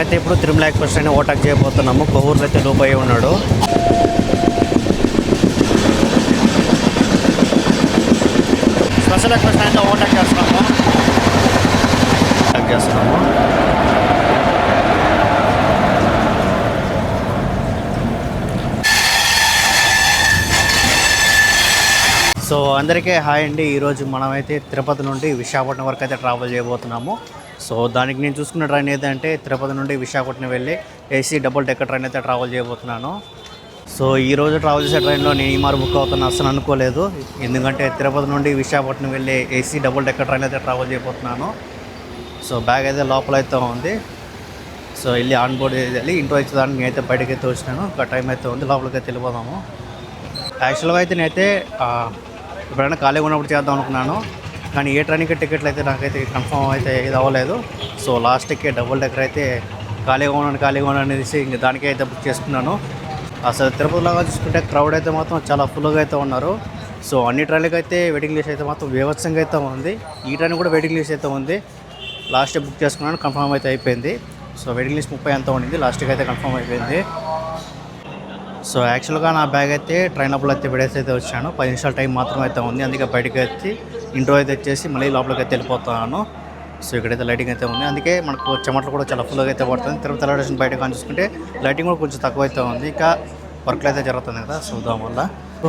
మనమైతే ఇప్పుడు Tirumala express train overtake చేయబోతున్నాము. కొవ్వూరులో అయితే లోపు అయ్యి ఉన్నాడు. స్పెషల్ ఎక్స్ప్రెస్ ట్రైన్ అయితే ఓవర్టేక్ చేస్తున్నాము. సో అందరికీ హాయ్ అండి. ఈరోజు మనమైతే తిరుపతి నుండి విశాఖపట్నం వరకు అయితే ట్రావెల్ చేయబోతున్నాము. సో దానికి నేను చూసుకున్న ట్రైన్ ఏదంటే తిరుపతి నుండి విశాఖపట్నం వెళ్ళి ఏసీ డబుల్ డెక్కర్ ట్రైన్ అయితే ట్రావెల్ చేయబోతున్నాను. సో ఈరోజు ట్రావెల్ చేసే ట్రైన్లో నేను ఈ మారు బుక్ అవుతాను అసలు అనుకోలేదు. ఎందుకంటే తిరుపతి నుండి విశాఖపట్నం వెళ్ళి ఏసీ డబుల్ డెక్కర్ ట్రైన్ అయితే ట్రావెల్ చేయబోతున్నాను. సో బ్యాగ్ అయితే లోపల అయితే ఉంది. సో వెళ్ళి ఆన్ బోర్డ్ వెళ్ళి ఇంట్లో వచ్చేదానికి నేనైతే బయటకి అయితే వచ్చినాను. ఇంకా టైం అయితే ఉంది, లోపలికి అయితే వెళ్ళిపోదాము. యాక్చువల్గా అయితే నేనైతే ఎప్పుడైనా ఖాళీగా ఉన్నప్పుడు చేద్దాం అనుకున్నాను, కానీ ఏ ట్రైన్కి టికెట్లు అయితే నాకైతే కన్ఫర్మ్ అయితే ఇది అవ్వలేదు. సో లాస్ట్కి డబుల్ డెక్కర్ అయితే ఖాళీగా ఉన్నాను అనేసి ఇంక దానికే అయితే బుక్ చేసుకున్నాను. అసలు తిరుపతిలాగా చూసుకుంటే క్రౌడ్ అయితే మాత్రం చాలా ఫుల్గా అయితే ఉన్నారు. సో అన్ని ట్రైన్లకి అయితే వెయిటింగ్ లిస్ట్ అయితే మాత్రం బీభత్సంగా అయితే ఉంది. ఈ ట్రైన్ కూడా వెయిటింగ్ లిస్ట్ అయితే ఉంది. లాస్ట్ బుక్ చేసుకున్నాను, కన్ఫర్మ్ అయితే అయిపోయింది. సో వెయిటింగ్ లిస్ట్ 30 అంతా ఉండింది, లాస్ట్కి అయితే కన్ఫర్మ్ అయిపోయింది. సో యాక్చువల్గా నా బ్యాగ్ అయితే ట్రైన్ లోపల అయితే పెడేసి అయితే వచ్చాను. 10 నిమిషాల టైం మాత్రం అయితే ఉంది, అందుకే బయటకు వచ్చి ఇంట్రో అయితే వచ్చేసి మళ్ళీ లోపలికి అయితే వెళ్ళిపోతున్నాను. సో ఇక్కడైతే లైటింగ్ అయితే ఉంది, అందుకే మనకు చెమటలు కూడా చాలా ఫుల్గా అయితే పడుతుంది. తిరుపతి రైల్వే స్టేషన్ బయట కానీ చూసుకుంటే లైటింగ్ కూడా కొంచెం తక్కువ అయితే ఉంది. ఇంకా వర్క్లు అయితే జరుగుతుంది కదా, సో దాని వల్ల. సో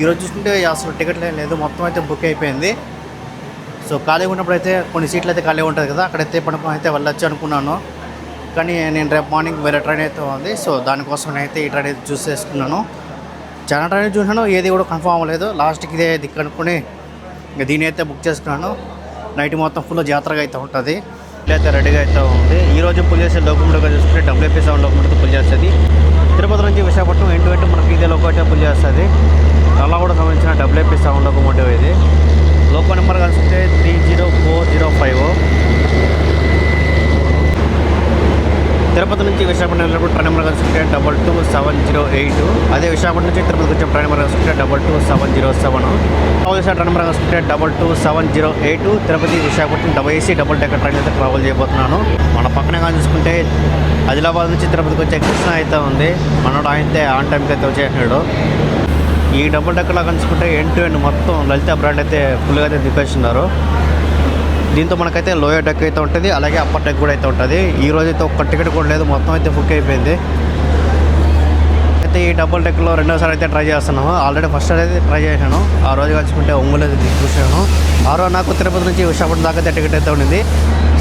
ఈరోజు చూసుకుంటే అసలు టికెట్లు ఏం లేదు, మొత్తం అయితే బుక్ అయిపోయింది. సో ఖాళీగా ఉన్నప్పుడు అయితే కొన్ని సీట్లు అయితే ఖాళీగా ఉంటుంది కదా, అక్కడైతే పడుకొని అయితే వెళ్ళొచ్చు అనుకున్నాను. కానీ నేను రేపు మార్నింగ్ వేరే ట్రైన్ అయితే ఉంది. సో దానికోసం నేనైతే ఈ ట్రైన్ అయితే చూస్ చేసుకున్నాను. చాలా ట్రైన్ చూసాను, ఏది కూడా కన్ఫర్మ్ అవ్వలేదు. లాస్ట్కి ఇదే దిక్కు అనుకుని ఇంకా దీని అయితే బుక్ చేసుకున్నాను. నైట్ మొత్తం ఫుల్ జాతరగా అయితే ఉంటుంది. అయితే రెడీగా అయితే ఉంది. ఈరోజు పుల్ చేసే లోకమోటివ్గా చూసుకుంటే WP7 లోకమోటివ్తో పుల్ చేస్తుంది. తిరుపతి నుంచి విశాఖపట్నం ఎంటు మనకి ఇదే లోకో పుల్ చేస్తుంది. అలా కూడా సంబంధించిన WP7 లోకమోటివ్ ఇది. లోకో నెంబర్ కలిసి 30405. తిరుపతి నుంచి విశాఖపట్నం వెళ్ళినప్పుడు ట్రైన్ నెంబర్ కలిసి 22708. అదే విశాఖపట్నం నుంచి తిరుపతి వచ్చే ట్రైన్ నెంబర్ కలిసి 22707. ట్రైన్ నెంబర్ కలిసి 22708. Tirupati Visakhapatnam AC double decker train అయితే ట్రావెల్ చేయబోతున్నాను. మన పక్కనే కానీ చూసుకుంటే ఆదిలాబాద్ నుంచి తిరుపతికి వచ్చే కృష్ణ అయితే ఉంది. మనోడు అయితే ఆన్ టైంకి అయితే వచ్చేసినాడు. ఈ డబుల్ డెక్కర్లో కలుసుకుంటే ఎండ్ టు ఎండ్ మొత్తం లలిత బ్రాండ్ అయితే ఫుల్గా అయితే దిప్పేస్తున్నారు. దీంతో మనకైతే లోయర్ డెక్ అయితే ఉంటుంది, అలాగే అప్పర్ డెక్ కూడా అయితే ఉంటుంది. ఈ రోజు అయితే ఒక్క టికెట్ కూడా లేదు, మొత్తం అయితే బుక్ అయిపోయింది. అయితే ఈ డబుల్ డెక్లో రెండోసారి అయితే ట్రై చేస్తున్నాము. ఆల్రెడీ ఫస్ట్ అయితే ట్రై చేశాను, ఆ రోజు కలుసుకుంటే ఒంగోలు అయితే చూసాను. ఆ రోజు నాకు తిరుపతి నుంచి విశాఖపట్నం దాకా అయితే టికెట్ అయితే ఉండింది.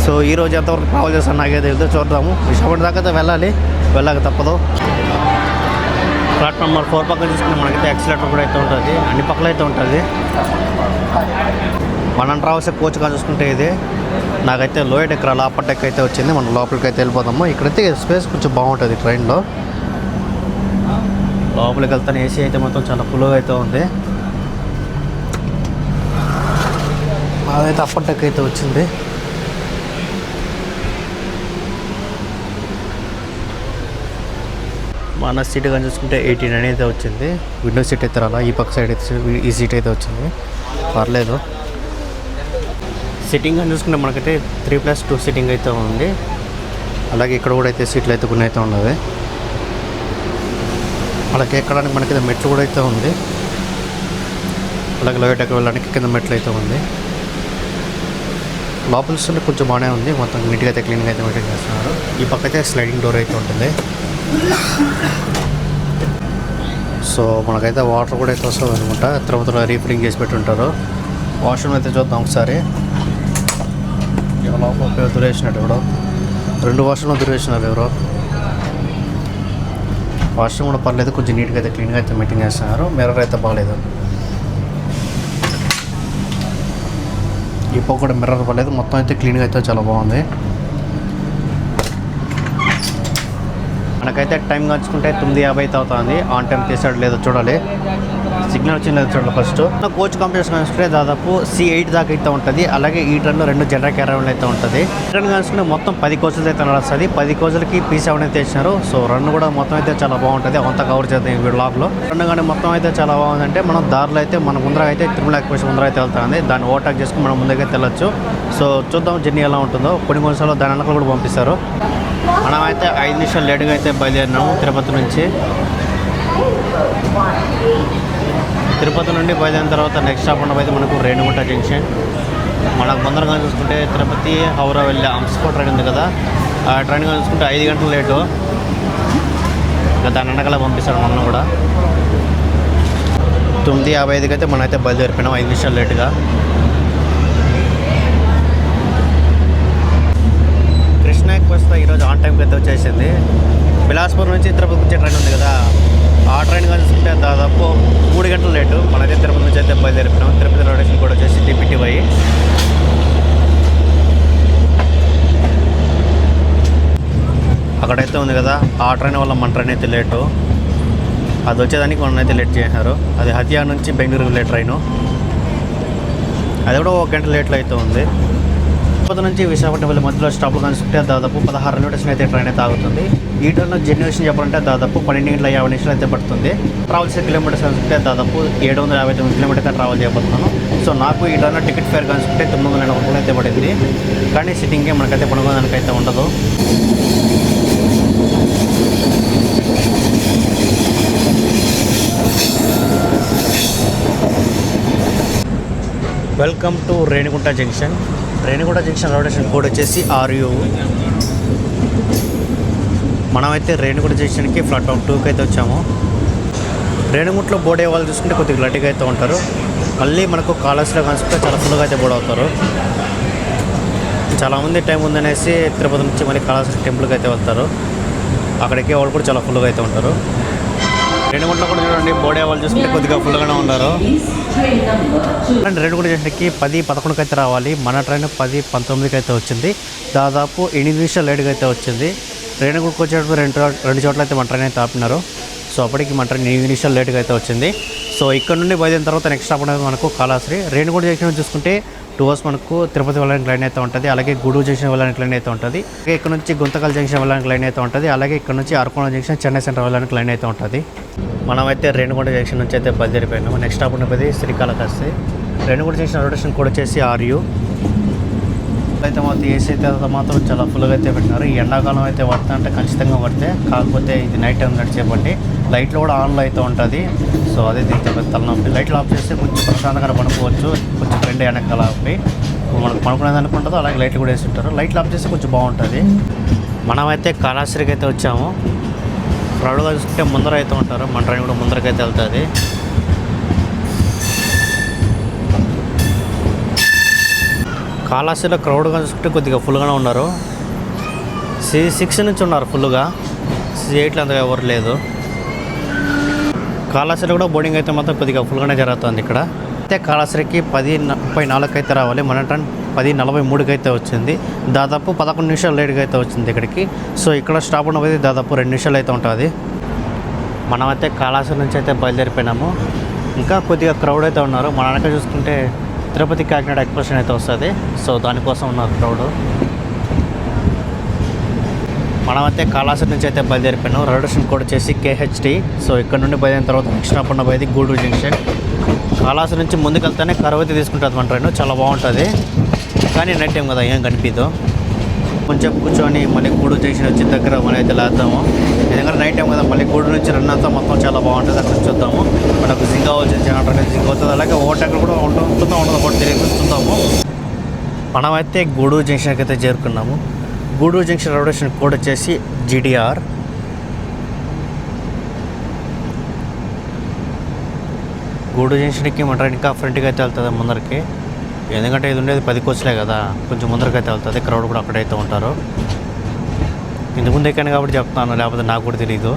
సో ఈ రోజు ఎంతవరకు ట్రావెల్ చేస్తాను నాకైతే వెళ్తే చూద్దాము. విశాఖపట్నం దాకా అయితే వెళ్ళాక తప్పదు. ప్లాట్ఫామ్ నెంబర్ 4 పక్కన చూసుకుంటే మనకైతే యాక్సిలేటర్ కూడా అయితే ఉంటుంది, అన్ని పక్కల అయితే ఉంటుంది. మనం ట్రావెల్స్ కోచ్ గా చూసుకుంటే ఇది నాకైతే లోయర్ డెక్ రాలి, అప్పర్ డెక్ అయితే వచ్చింది. మనం లోపలికి అయితే వెళ్ళిపోతాము. ఇక్కడైతే స్పేస్ కొంచెం బాగుంటుంది ట్రైన్లో. లోపలికి వెళ్తాను, ఏసీ అయితే మొత్తం చాలా ఫుల్గా అయితే ఉంది. అదైతే అప్పర్ డెక్ అయితే వచ్చింది. మన సీట్ కానీ చూసుకుంటే 89 అయితే వచ్చింది. విండో సీట్ అయితే రాలా, ఈ పక్క సైడ్ అయితే ఈ సీట్ అయితే వచ్చింది, పర్లేదు. సిట్టింగ్ అని చూసుకుంటే మనకైతే 3+2 సిట్టింగ్ అయితే ఉంది. అలాగే ఇక్కడ కూడా అయితే సీట్లు అయితే కొన్ని అయితే ఉన్నది. అలాగే ఎక్కడానికి మనకైతే మెట్లు కూడా అయితే ఉంది. అలాగే లోయర్ డెక్ వెళ్ళడానికి కింద మెట్లు అయితే ఉంది. లోపల చూస్తుంటే కొంచెం బాగానే ఉంది, మొత్తం నీట్గా అయితే క్లీన్గా అయితే మెయింటైన్ చేస్తున్నారు. ఈ పక్క అయితే స్లైడింగ్ డోర్ అయితే ఉంటుంది. సో మనకైతే వాటర్ కూడా అయితే వస్తుంది అనమాట. తిరుపతిలో రీఫిల్లింగ్ చేసి పెట్టుంటారు. వాష్రూమ్ అయితే చూద్దాం ఒకసారి. లోపల దురేసినట్టు ఎవడో 2 వాష్రూమ్లో దురేసినారు ఎవరో. వాష్రూమ్ కూడా పర్లేదు, కొంచెం నీట్గా అయితే క్లీన్గా అయితే మెయింటైన్ చేస్తున్నారు. మిర్రర్ అయితే బాగాలేదు. ఈ పక్క కూడా మిర్రర్ పర్లేదు, మొత్తం అయితే క్లీన్గా అయితే చాలా బాగుంది. మనకైతే టైం కలుసుకుంటే 9:50 అయితే అవుతుంది. ఆన్ టైం తీసాడు లేదో చూడాలి. సిగ్నల్ వచ్చింది చూడండి. ఫస్ట్ కోచ్ కాంపిటీషన్ కనుకుంటే దాదాపు C8 దాకా అయితే ఉంటుంది. అలాగే ఈ ట్రైన్లో 2 జనరల్ క్యారవన్లు అయితే ఉంటుంది. ట్రైన్ కనుకుంటే మొత్తం 10 కోచ్లు అయితే నడుస్తుంది. 10 కోచ్లకి P7 అయితే ఇచ్చినారు. సో రన్ కూడా మొత్తం అయితే చాలా బాగుంటుంది. అవంతా కవర్ చేద్దాం ఈ వ్లాగ్లో. రన్ కానీ మొత్తం అయితే చాలా బాగుందంటే మనం దారిలో అయితే మన ముందర అయితే తిరుమల ఎక్స్ప్రెస్ ముందర అయితే వెళ్తుంది. దాన్ని ఓవర్టేక్ చేసుకుని మనం ముందుకైతే వెళ్ళొచ్చు. సో చూద్దాం జర్నీ ఎలా ఉంటుందో. కొన్ని కొన్నిసార్లు దాని వెనకాల కూడా పంపిస్తారు. మనం అయితే 5 నిమిషాలు లేటుగా అయితే బయలుదేరినాము తిరుపతి నుంచి. తిరుపతి నుండి బయలుదేరిన తర్వాత నెక్స్ట్ స్టాప్ ఉండబోతే మనకు రేణిగుంట జంక్షన్. మనకు ముందరగా చూసుకుంటే తిరుపతి హౌరా వెళ్ళే అంశకో ట్రైన్ ఉంది కదా, ఆ ట్రైన్ చూసుకుంటే 5 గంటలు లేటు. దాని వెనకాల పంపిస్తాడు మనం కూడా. 9:55కి అయితే మనం అయితే బయలుదేరిపోయినాం 5 నిమిషాలు లేటుగా. కృష్ణ ఎక్స్ప్రెస్ ఈరోజు ఆన్ టైంకి అయితే వచ్చేసింది. బిలాస్పూర్ నుంచి తిరుపతి వచ్చే ట్రైన్ ఉంది కదా, ఆ ట్రైన్ కానీ చూసుకుంటే దాదాపు 3 గంటలు లేటు. మనైతే తిరుపతి నుంచి అయితే బయలుదేరిపోయినాం. తిరుపతి రైల్వే స్టేషన్ కూడా వచ్చేసి DPTY. అక్కడైతే ఉంది కదా, ఆ ట్రైన్ వల్ల మన ట్రైన్ అయితే లేటు. అది వచ్చేదానికి మనం అయితే లేట్ చేశారు. అది హతియా నుంచి బెంగళూరు వెళ్ళే ట్రైను. అది కూడా 1 గంట లేట్లో అయితే ఉంది. తిరుపతి నుంచి విశాఖపట్నం వెళ్ళే మధ్యలో స్టాప్లు కనుకుంటే దాదాపు 16 రైల్వే స్టేషన్ అయితే ట్రైన్ అయితే ఆగుతుంది. ఈ ట్రైన్లో జనరేషన్ చెప్పాలంటే దాదాపు 12 గంటల 50 నిమిషాలు అయితే పడుతుంది. ట్రావెల్ చేసే కిలోమీటర్స్ కనుకుంటే దాదాపు 759 కిలోమీటర్స్ ట్రావెల్ చేయబోతున్నాను. సో నాకు ఈ ట్రైన్లో టికెట్ ఫేర్ కనుకుంటే 980 రూపాయలు అయితే పడింది. కానీ సిట్టింగ్కే మనకైతే పడుకోవడానికి అయితే ఉండదు. Welcome to Renigunta junction. Renigunta junction railway station code వచ్చేసి RU. మనమైతే రేణిగుంట జంక్షన్కి ప్లాట్ఫామ్ 2కి అయితే వచ్చాము. రేణిగుంటలో బోర్డు వాళ్ళు చూసుకుంటే కొద్దిగా లడ్డుగా అయితే ఉంటారు. మళ్ళీ మనకు కాలేజ్లో కనుకుంటే చాలా ఫుల్గా అయితే బోర్డు అవుతారు. చాలామంది టైం ఉందనేసి తిరుపతి నుంచి మళ్ళీ కాళహస్తి టెంపుల్కి అయితే వెళ్తారు. అక్కడికి వాళ్ళు కూడా చాలా ఫుల్గా అయితే ఉంటారు. రేణిగుంటలో కూడా చూడండి, బోర్డే వాళ్ళు చూసుకుంటే కొద్దిగా ఫుల్గానే ఉన్నారు. రేణిగుంట జంక్షన్కి 10:11కి అయితే రావాలి. మన ట్రైన్ 10:19కి అయితే వచ్చింది. దాదాపు 8 నిమిషాలు లేట్గా అయితే వచ్చింది. రేణిగుంటకు వచ్చేటప్పుడు రెండు చోట్ల అయితే మన ట్రైన్ అయితే ఆపినారు. సో అప్పటికి మన ట్రైన్ 8 నిమిషాలు లేట్గా అయితే వచ్చింది. సో ఇక్కడ నుండి బయలుదేరిన తర్వాత నెక్స్ట్ స్టాప్ అనేది మనకు కాళహస్తి. రేణిగుంట జంక్షన్ చూసుకుంటే 2 hours మనకు తిరుపతి వెళ్ళడానికి లైన్ అయితే ఉంటుంది. అలాగే గూడూరు జంక్షన్ వెళ్ళడానికి లైన్ అయితే ఉంటుంది. అలాగే ఇక్కడ నుంచి గుంతకల్ జంక్షన్ వెళ్ళడానికి లైన్ అయితే ఉంటుంది. అలాగే ఇక్కడ నుంచి అరకోణ జంక్షన్ చెన్నై సెంటర్ వెళ్ళడానికి లైన్ అయితే ఉంటుంది. మనమైతే రేణిగుంట జంక్షన్ నుంచి అయితే బయలుదేరిపోయినాము. నెక్స్ట్ స్టాప్ ఉన్నది Srikalahasti. Renigunta junction rotation code వచ్చేసి RU. అయితే మాత్రం ఏసీ అయితే మాత్రం చాలా ఫుల్గా అయితే పెట్టినారు. ఈ ఎండాకాలం అయితే పడతా అంటే ఖచ్చితంగా పడితే, కాకపోతే ఇది నైట్ టైం నడిచేపండి. లైట్లు కూడా ఆన్లో అయితే ఉంటుంది. సో అదే దీంతో తలనొప్పి. లైట్లు ఆఫ్ చేస్తే కొంచెం ప్రశాంతంగా పడుకోవచ్చు. కొంచెం ఫ్రెండ్ వెనకాల ఆపి మనకు పడుకునేది అనుకుంటుందో అలాగే లైట్లు కూడా వేసి ఉంటారు. లైట్లు ఆఫ్ చేస్తే కొంచెం బాగుంటుంది. మనమైతే కాళహస్తికి అయితే వచ్చాము. క్రౌడ్గా చూసుకుంటే ముందర అయితే ఉంటారు. మన ట్రైన్ కూడా ముందరకైతే వెళ్తుంది. కాళహస్తిలో క్రౌడ్గా చూసుకుంటే కొద్దిగా ఫుల్గానే ఉన్నారు. C6 నుంచి ఉన్నారు ఫుల్గా. C8లో అంతగా ఎవరు లేదు. కాళహస్తిలో కూడా బోర్డింగ్ అయితే మాత్రం కొద్దిగా ఫుల్గానే జరుగుతుంది. ఇక్కడ అయితే కాళహస్తికి 10:34కి అయితే రావాలి. మన ట్రైన్ 10:43కి అయితే వచ్చింది. దాదాపు 11 నిమిషాలు లేట్గా అయితే వచ్చింది ఇక్కడికి. సో ఇక్కడ స్టాప్ ఉన్నది దాదాపు 2 నిమిషాలు అయితే ఉంటుంది. మనమైతే కాళహస్తి నుంచి అయితే బయలుదేరిపోయినాము. ఇంకా కొద్దిగా క్రౌడ్ అయితే ఉన్నారు. మన వెనక చూసుకుంటే తిరుపతి కాకినాడ ఎక్స్ప్రెస్ అయితే వస్తుంది. సో దానికోసం ఉన్నారు క్రౌడ్. మనమైతే కాళహస్తి నుంచి అయితే బయలుదేరిపోయినాం. రైల్వే స్టేషన్ కోడ్ వచ్చేసి KHT. సో ఇక్కడ నుండి బయలుదేరిన తర్వాత నెక్స్ట్ స్టాప్ ఉండబోయేది గూడూరు జంక్షన్. కాళహస్తి నుంచి ముందుకెళ్తేనే కరవతి తీసుకుంటుంది మన ట్రైన్. చాలా బాగుంటుంది. కానీ నైట్ టైం కదా, ఏం కనిపించదు. కొంచెం కూర్చొని మళ్ళీ గూడూరు జంక్షన్ వచ్చిన దగ్గర మనం అయితే లేద్దాము. ఎందుకంటే నైట్ టైం కదా, మళ్ళీ గూడూరు నుంచి రన్ అంతా మొత్తం చాలా బాగుంటుంది. అక్కడ చూద్దాము. మనకు జింక్ అవ్వాల్సిన జింక్ అవుతుంది. అలాగే ఓవర్టేక్ కూడా ఉంటుందో ఉండదో కూడా తెలియదు, చూద్దాము. మనమైతే గూడూరు జంక్షన్కి అయితే చేరుకున్నాము. Gudur junction railway station code వచ్చేసి GDR. గూడూరు జంక్షన్కి మన ట్రైన్ ఇంకా ఫ్రంట్కి అయితే వెళ్తుంది ముందరికి. ఎందుకంటే ఇది ఉండేది 10 కోచ్లే కదా, కొంచెం ముందరికి అయితే వెళ్తుంది. క్రౌడ్ కూడా అక్కడైతే ఉంటారు. ఇంతకుముందు ఎక్కాను కాబట్టి చెప్తాను, లేకపోతే నాకు కూడా తెలియదు.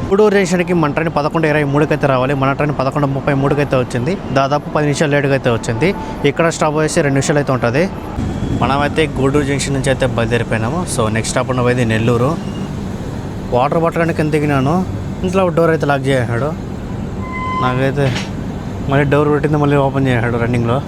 గూడూరు జంక్షన్కి మన ట్రైన్ 11:23కి అయితే రావాలి. మన ట్రైన్ 11:33కి అయితే వచ్చింది. దాదాపు 10 నిమిషాలు లేట్గా అయితే వచ్చింది. ఇక్కడ స్టాప్ వేసి 2 నిమిషాలు అయితే ఉంటుంది. మనమైతే గూడూరు జంక్షన్ నుంచి అయితే బయలుదేరిపోయినాము. సో నెక్స్ట్ స్టాప్ ఉన్నది నెల్లూరు. వాటర్ బాటిల్ కింద దిగినాను. ఇంట్లో డోర్ అయితే లాక్ చేసాడు. నాకైతే మళ్ళీ డోర్ పెట్టింది, మళ్ళీ ఓపెన్ చేశాడు రన్నింగ్లో.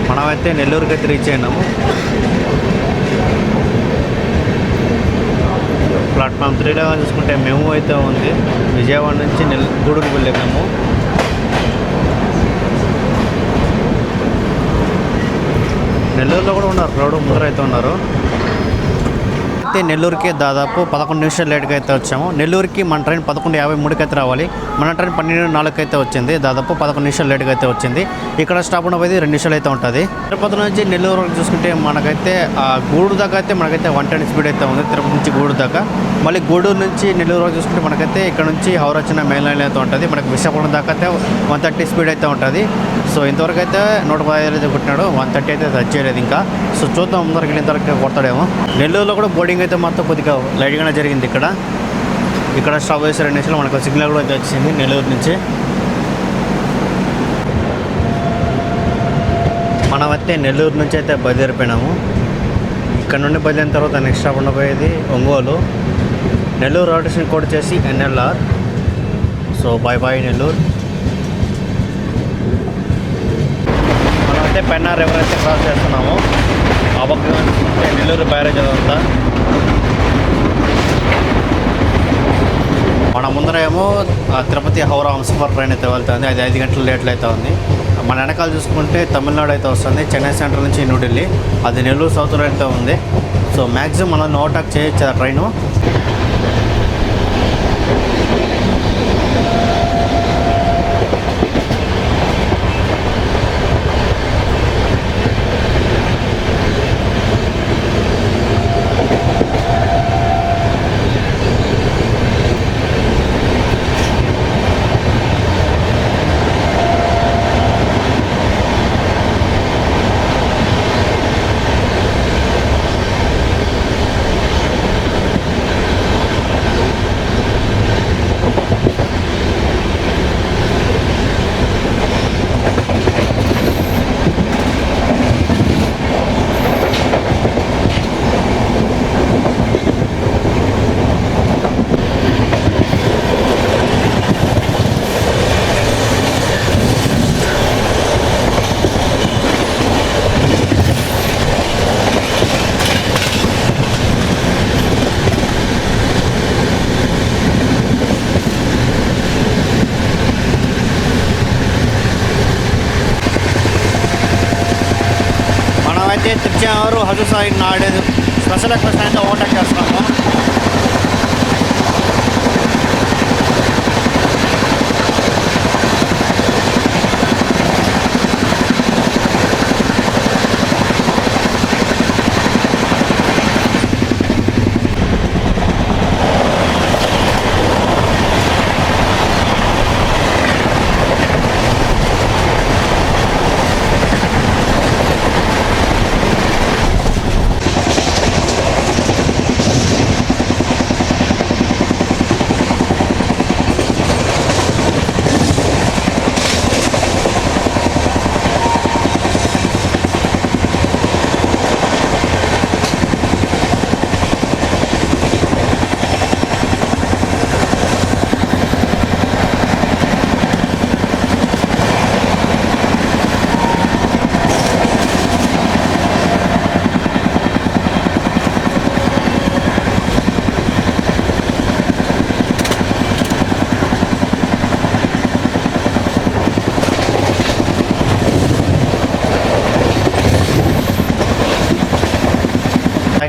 మనమైతే నెల్లూరుకి అయితే రీచ్ అయినాము. ప్లాట్ఫామ్ 3లో చూసుకుంటే మేము అయితే ఉంది. విజయవాడ నుంచి గూడూరుకి వెళ్ళాము. నెల్లూరులో కూడా ఉన్నారు క్రౌడ్, ముందర అయితే ఉన్నారు. అయితే నెల్లూరుకి దాదాపు 11 నిమిషాలు లేట్గా అయితే వచ్చాము. నెల్లూరుకి మన ట్రైన్ 11:53కి అయితే రావాలి. మన ట్రైన్ 12:04కి అయితే వచ్చింది. దాదాపు 11 నిమిషాలు లేట్గా అయితే వచ్చింది. ఇక్కడ స్టాప్ ఉన్నది 2 నిమిషాలు అయితే ఉంటుంది. తిరుపతి నుంచి నెల్లూరు వరకు చూసుకుంటే మనకైతే గూడూరు దాకా అయితే మనకైతే 110 స్పీడ్ అయితే ఉంది. తిరుపతి నుంచి గూడూరు దాకా. మళ్ళీ గూడూరు నుంచి నెల్లూరు వరకు చూసుకుంటే మనకైతే ఇక్కడ నుంచి హౌరా చిన్న మెయిన్ లైన్ అయితే ఉంటుంది. మనకి విశాఖపట్నం దాకా అయితే 130 స్పీడ్ అయితే ఉంటుంది. సో ఇంతవరకు అయితే 115 అయితే కొట్టినాడు. 130 అయితే టచ్ చేయలేదు ఇంకా. సో చూద్దాం, ముందరికి ఇంతవరకు కొడతాడేమో. నెల్లూరులో కూడా బోర్డింగ్ అయితే మొత్తం కొద్దిగా లైట్గానే జరిగింది. ఇక్కడ స్టాప్ చేసి 2 నిమిషాలు మనకు సిగ్నల్ కూడా అయితే వచ్చింది నెల్లూరు నుంచి. మనమైతే నెల్లూరు నుంచి అయితే బయలుదేరిపోయినాము. ఇక్కడ నుండి బయలుదేరిన తర్వాత నెక్స్ట్ స్టాప్ ఉండబోయేది ఒంగోలు. నెల్లూరు రొటేషన్ కోడ్ వచ్చేసి NLR. So bye Nellore. మనమైతే పెన్నార్ రివర్ అయితే క్రాస్ చేస్తున్నాము. ఆ పక్కన నెల్లూరు బ్యారేజ్ అదంతా. మన ముందర ఏమో తిరుపతి హౌరా హంసఫర్ ట్రైన్ అయితే వెళ్తుంది. అది 5 గంటల లేట్లు అయితే ఉంది. మన వెనకాల చూసుకుంటే తమిళనాడు అయితే వస్తుంది. చెన్నై సెంట్రల్ నుంచి న్యూఢిల్లీ. అది నెల్లూరు సౌత్లో అయితే ఉంది. సో మ్యాక్సిమం మనం ఓవర్టేక్ చేయొచ్చు ఆ ట్రైను. అయితే తిరుచానూరు హజూసాయి నాడేదు స్పెషల్ ఎక్స్ప్రెస్ అయితే ఓవర్టేక్ చేస్తున్నాము.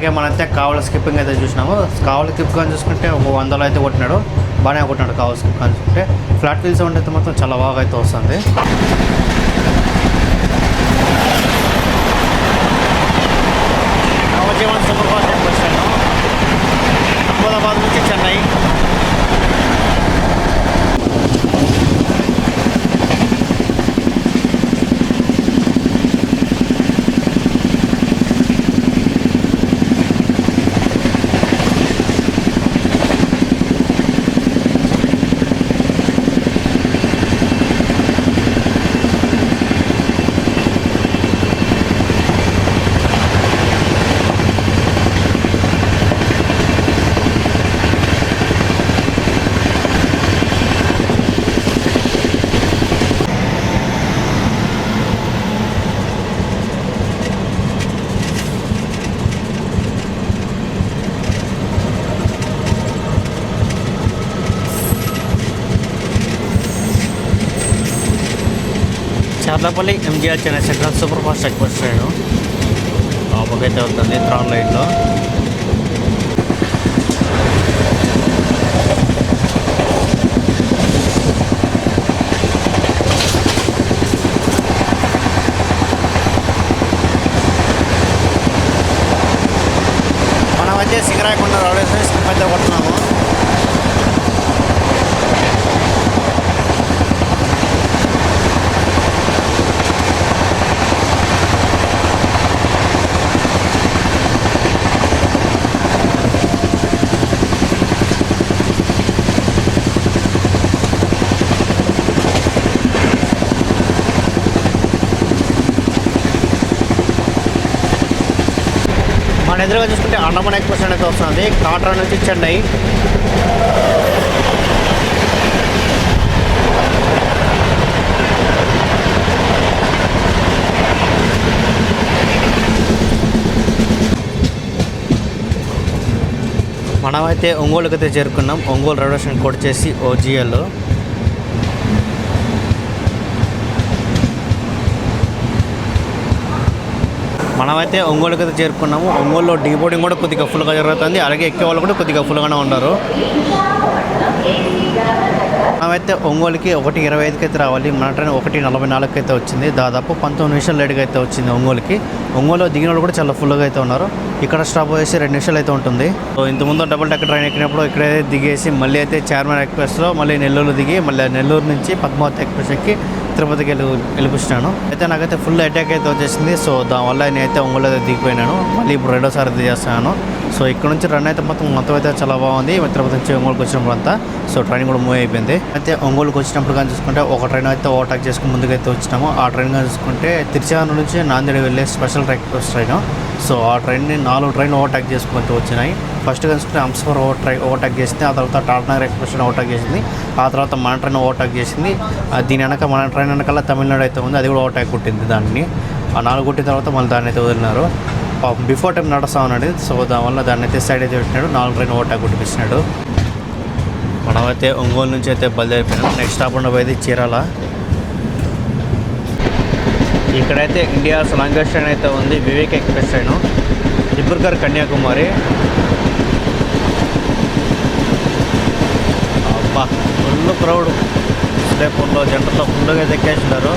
అలాగే మనైతే కావాలి స్కిప్పింగ్ అయితే చూసినాము. కావాలి స్కిప్ అని చూసుకుంటే 100లో అయితే కొట్టినాడు, బాగానే కొట్టినాడు కావాలి స్కిప్ అని చూసుకుంటే. ఫ్లాట్ వీల్ సౌండ్ అయితే మాత్రం చాలా బాగా అయితే వస్తుంది. Navjeevan super fast express train Ahmedabad నుంచి Chennai. Charlapalli MGR Chennai central super fast express train లోపకైతే అవుతుంది త్రాన్ లైన్లో. మనమైతే సింగరాయకొండ రైల్వే స్టేషన్ స్కిప్ అయితే కొడుతున్నాము. మన ఎదురుగా చూసుకుంటే అండమాన్ ఎక్స్ప్రెస్ అయితే వస్తుంది కాట్రా నుంచి చెన్నై. మనమైతే ఒంగోలుకి అయితే చేరుకున్నాం. ఒంగోలు రైల్వే స్టేషన్ కోడ్ చేసి OGL. మనమైతే ఒంగోలుకి అయితే చేరుకున్నాము. ఒంగోలులో డీ బోర్డింగ్ కూడా కొద్దిగా ఫుల్గా జరుగుతుంది, అలాగే ఎక్కే వాళ్ళు కూడా కొద్దిగా ఫుల్గానే ఉన్నారు. మనమైతే ఒంగోలుకి 1:25కి అయితే రావాలి. మన ట్రైన్ 1:44కి అయితే వచ్చింది. దాదాపు 19 నిమిషాలు లేట్గా అయితే వచ్చింది ఒంగోలుకి. ఒంగోలులో దిగిన వాళ్ళు కూడా చాలా ఫుల్గా అయితే ఉన్నారు. ఇక్కడ స్టాప్ వచ్చేసి 2 నిమిషాలు అయితే ఉంటుంది. సో ఇంతకుముందు డబుల్ డెక్కర్ ట్రైన్ ఎక్కినప్పుడు ఇక్కడైతే దిగేసి మళ్ళీ అయితే చార్మినార్ ఎక్స్ప్రెస్లో మళ్ళీ నెల్లూరు దిగి మళ్ళీ నెల్లూరు నుంచి పద్మావతి ఎక్స్ప్రెస్ ఎక్కి తిరుపతికి వెళ్ళిపిస్తున్నాను. అయితే నాకైతే ఫుల్ అటాక్ అయితే వచ్చేసింది. సో దానివల్ల నేనైతే ఒంగోలు అయితే దిగిపోయినాను. మళ్ళీ ఇప్పుడు రెండోసారి ఇది చేస్తున్నాను. సో ఇక్కడ నుంచి రన్ అయితే మొత్తం అయితే చాలా బాగుంది. తిరుపతి నుంచి ఒంగోలుకి వచ్చినప్పుడు అంతా సో ట్రైన్ కూడా మూవ్ అయిపోయింది. అయితే ఒంగోలుకి వచ్చినప్పుడు కానీ చూసుకుంటే ఒక ట్రైన్ అయితే ఓవర్టేక్ చేసుకుని ముందుకైతే వచ్చినాము. ఆ ట్రైన్ కానీ చూసుకుంటే తిరుచానూరు నుంచి నాందేడ్ వెళ్ళే స్పెషల్ ఎక్స్ప్రెస్ ట్రైన్. సో ఆ ట్రైన్ని 4 ట్రైన్లు ఓవర్టేక్ చేసుకుంటూ వచ్చినాయి. ఫస్ట్ కనుకుంటే హంసఫర్ ఓవర్టేక్ చేసింది, ఆ తర్వాత టాటానగర్ ఎక్స్ప్రెస్ ఓవర్టేక్ చేసింది, ఆ తర్వాత మన ట్రైన్ ఓవర్టేక్ చేసింది. దీని వెనక మన ట్రైన్ వెనకాల తమిళనాడు అయితే ఉంది, అది కూడా ఓవర్టేక్ కొట్టింది దాన్ని. ఆ 4 కొట్టిన తర్వాత మళ్ళీ దాన్ని అయితే వదిలినారు. బిఫోర్ టైం నడుస్తూ ఉన్నాడు. సో దానివల్ల దాన్ని అయితే సైడ్ అయితే పెట్టినాడు, 4 ట్రైన్ ఓవర్టేక్ కొట్టిపిస్తున్నాడు. మనమైతే ఒంగోలు నుంచి అయితే బయలుదేరిపోయినాం. నెక్స్ట్ స్టాప్ ఉండబోయేది చీరాల. ఇక్కడైతే ఇండియాస్ లాంగెస్ట్ ట్రైన్ అయితే ఉంది, వివేక్ ఎక్స్ప్రెస్ ట్రైన్, దిబ్రుగఢ్ కన్యాకుమారి. అబ్బా ఫుల్ క్రౌడ్, స్లీపర్లో జనరల్లో ఫుల్గా అయితే ఎక్కేస్తున్నారు.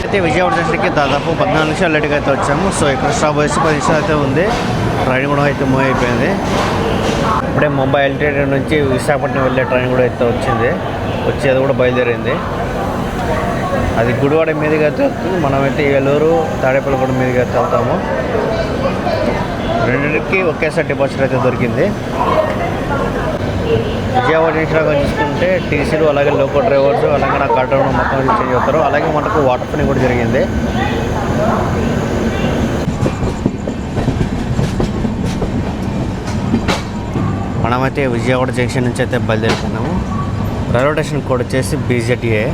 అయితే విజయవాడ స్టేషన్కి దాదాపు 14 నిమిషాలు లేట్గా అయితే వచ్చాము. సో ఇక్కడ స్టాప్ వేసి 10 నిమిషాలు అయితే ఉంది. ట్రైన్ కూడా అయితే మూవ్ అయిపోయింది. ఇప్పుడే ముంబై ఎల్టీటీ నుంచి విశాఖపట్నం వెళ్ళే ట్రైన్ కూడా అయితే వచ్చింది, వచ్చేది కూడా బయలుదేరింది. అది గుడివాడ మీదుగా అయితే వస్తుంది. మనమైతే ఏలూరు తాడేపల్లిగూడెం మీదుగా అయితే వెళ్తాము. రెండింటికి ఒకేసారి డిపాజిట్ అయితే దొరికింది. విజయవాడ నుంచి చూసుకుంటే టీసీలు అలాగే లోకల్ డ్రైవర్స్ అలాగే నా కట్టర్ మొత్తం చేంజ్ అవుతారు. అలాగే మనకు వాటర్ ఫినింగ్ కూడా జరిగింది. మనమైతే విజయవాడ జంక్షన్ నుంచి అయితే బయలుదేరుతున్నాము. రైల్వే స్టేషన్ కోడ్ వచ్చేసి BZA.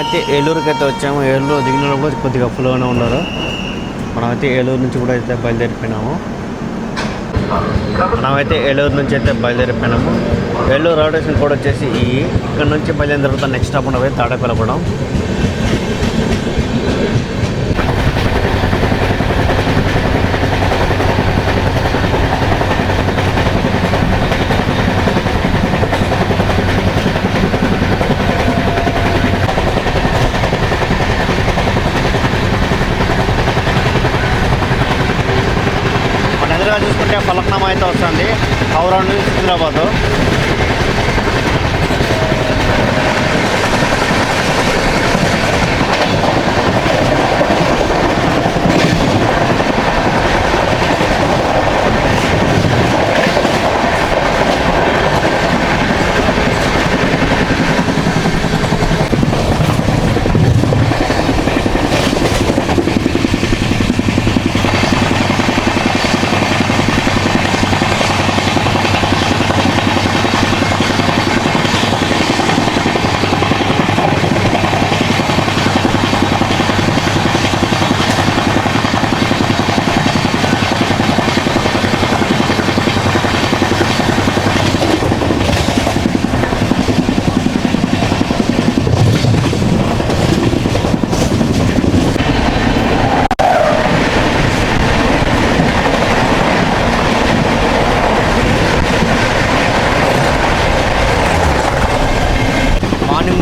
మనమైతే ఏలూరుకి అయితే వచ్చాము. ఏలూరు దిగిన కూడా కొద్దిగా ఫుల్గానే ఉన్నారు. మనమైతే ఏలూరు నుంచి కూడా అయితే బయలుదేరిపోయినాము. ఏలూరు నుంచి అయితే బయలుదేరిపోయినాము. ఏలూరు రైల్వే స్టేషన్ కూడా వచ్చేసి ఇక్కడ నుంచి బయలుదేరిన తర్వాత నెక్స్ట్ స్టాప్ ఉన్నది తాడేపల్లిగూడెం. చూసుకుంటే ఫలక్నామా అయితే వస్తుంది హౌరా నుంచి సికింద్రాబాదు.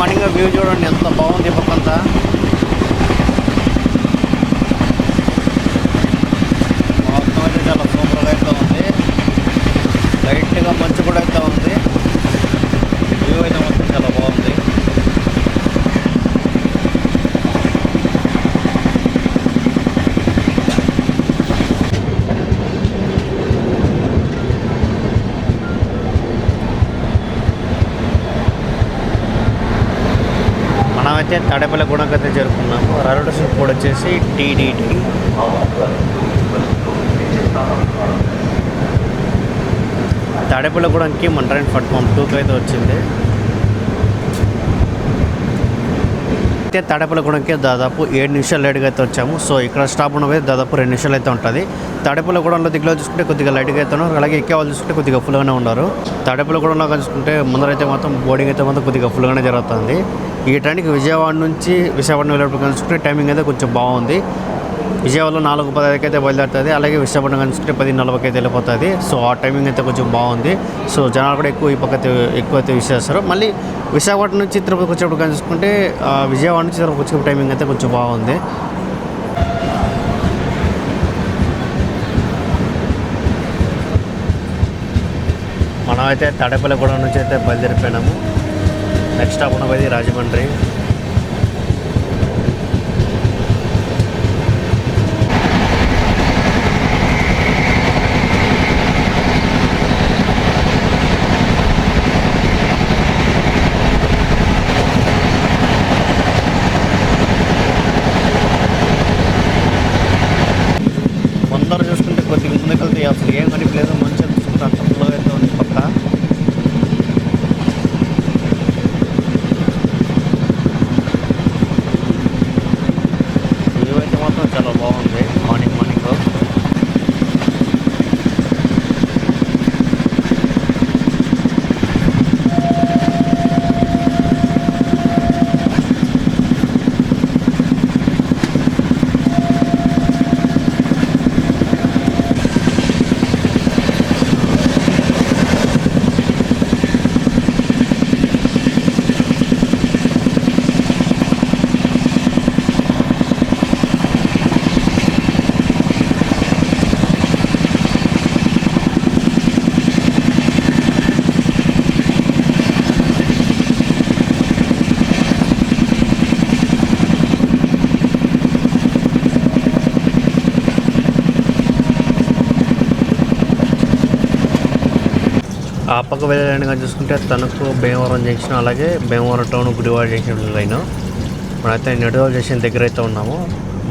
మార్నింగ్ వ్యూ చూడండి ఎంత బాగుంది. పక్కంతా మొత్తం అయితే చాలా సూపర్గా అయితే ఉంది. లైట్గా మంచు కూడా అయితే ఉంది. వ్యూ అయితే మొత్తం చాలా బాగుంది. మనమైతే తాడేపల్లిగూడెంకి అయితే చేరుకున్నాము. రైల్వే స్టేషన్ కోడ్ వచ్చేసి TDT. తాడేపల్లిగూడెంకి మన ట్రైన్ ప్లాట్ఫామ్ 2కి అయితే వచ్చింది. అయితే తాడేపల్లిగూడెంకి దాదాపు 7 నిమిషాలు లేట్గా అయితే వచ్చాము. సో ఇక్కడ స్టాప్ ఉన్నది దాదాపు 2 నిమిషాలు అయితే ఉంటుంది. తాడేపల్లిగూడెంలో దిగులో చూసుకుంటే కొద్దిగా లైట్గా అయితే ఉన్నారు. అలాగే ఎక్కే వాళ్ళు చూసుకుంటే కొద్దిగా ఫుల్గానే ఉన్నారు. తాడేపల్లిగూడెంలో చూసుకుంటే ముందరైతే మాత్రం బోర్డింగ్ అయితే మాత్రం కొద్దిగా ఫుల్గానే జరుగుతుంది. ఈ ట్రైన్కి విజయవాడ నుంచి విశాఖపట్నం వెళ్ళేటప్పుడు కలుసుకుంటే టైమింగ్ అయితే కొంచెం బాగుంది. విజయవాడలో 4:15కి అయితే బయలుదేరుతుంది. అలాగే విశాఖపట్నం కలుసుకుంటే 10:40కి అయితే వెళ్ళిపోతుంది. సో ఆ టైమింగ్ అయితే కొంచెం బాగుంది. సో జనాలు కూడా ఈ పక్క ఎక్కువ అయితే యూస్ చేస్తారు. మళ్ళీ విశాఖపట్నం నుంచి తిరుపతికి వచ్చేటప్పుడు కలుసుకుంటే విజయవాడ నుంచి తిరుపతికి వచ్చే టైమింగ్ అయితే కొంచెం బాగుంది. మనమైతే తాడేపల్లిగూడెం నుంచి అయితే బయలుదేరిపోయినాము. నెక్స్ట్ స్టాప్ ఉన్నది రాజమండ్రి. ముందర చూసుకుంటే కొద్దిగా ముందుకెళ్తే అసలు ఏం కనిపించలేదు. మంచిగా చూసుకుంటే అంత ఫుల్గా అయితే ఉంది పక్క. వ్యూ అయితే మాత్రం చాలా బాగుంది మార్నింగ్. ఆ పక్క వెళ్ళడానికి చూసుకుంటే తణుకు భీమవరం జంక్షన్, అలాగే Bhimavaram town Gudivada junction line. మనమైతే నిడదవోలు జంక్షన్ దగ్గర అయితే ఉన్నాము.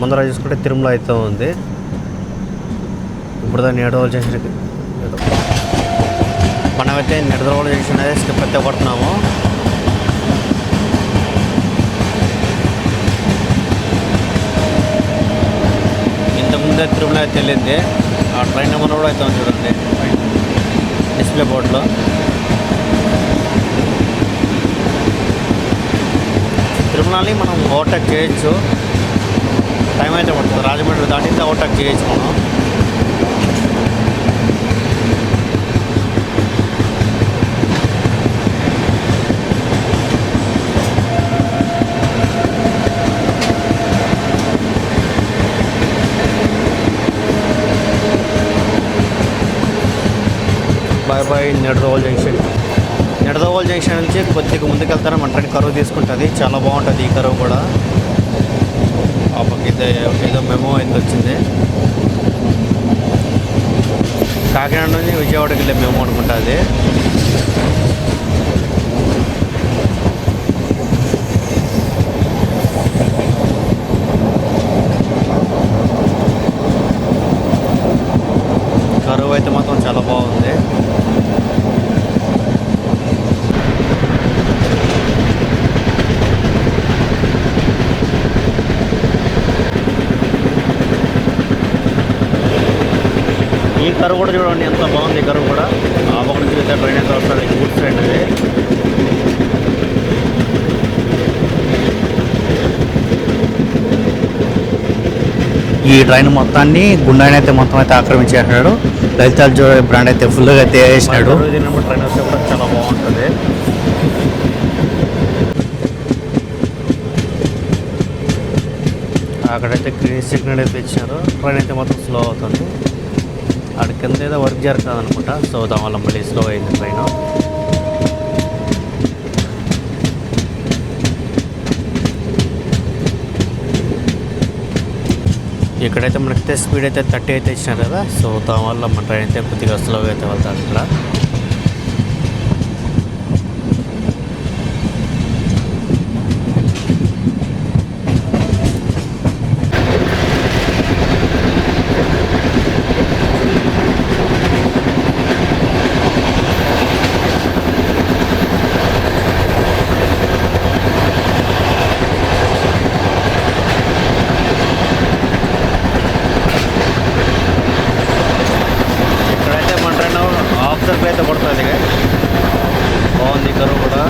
ముందర చూసుకుంటే తిరుమల అయితే ఉంది. ఇప్పుడు నిడదవోలు జంక్షన్ మనమైతే నిడదవోలు జంక్షన్ అయితే స్కిప్ అయితే కొడుతున్నాము. ముందే తిరుమల అయితే వెళ్ళింది. ఆ ట్రైన్ నెంబర్ కూడా అయితే చూడండి డిస్ప్లే బోర్డులో. తిరుమలని మనం ఓవర్టేక్ చేయొచ్చు, టైం అయితే పడుతుంది. రాజమండ్రి దాటితే ఓవర్టేక్ చేయొచ్చు మనం. బాయ్ నిడదవోలు జంక్షన్ నుంచి కొద్దిగా ముందుకు వెళ్తారా మన ట్రైన్ కరువు తీసుకుంటుంది. చాలా బాగుంటుంది ఈ కరువు కూడా. ఏదో మెమో అయితే వచ్చింది. కాకినాడ నుంచి విజయవాడకి వెళ్ళే మెమో అనుకుంటుంది. కరువు అయితే మాత్రం చాలా బాగుంది. ఈ కరువు కూడా చూడండి ఎంత బాగుంది. ఈ కరువు కూడా ఆ పక్క నుంచి అయితే ట్రైన్ అయితే వస్తుంది. గుడ్ ట్రైన్ అది. ఈ ట్రైన్ మొత్తాన్ని గుండాయిని అయితే మొత్తం అయితే ఆక్రమించేసినాడు. లలితాల్ జో బ్రాండ్ అయితే ఫుల్గా అయితే వేసినాడు. ట్రైన్ వస్తే కూడా చాలా బాగుంటుంది. అక్కడైతే గ్రీన్ సిగ్నల్ అయితే ఇచ్చినారు. ట్రైన్ అయితే మొత్తం స్లో అవుతుంది. అక్కడ కింద ఏదో వర్క్ జరుగుతుంది అనుకుంటా. సో దానివల్ల మళ్ళీ స్లో అయింది ట్రైన్. ఇక్కడైతే మనకైతే స్పీడ్ అయితే 30 అయితే ఇచ్చినారు కదా. సో దానివల్ల మన ట్రైన్ అయితే కొద్దిగా స్లోగా అయితే వెళ్తాడు ఇక్కడ. అయితే పడుతుంది. బాగుంది కరువు కూడా.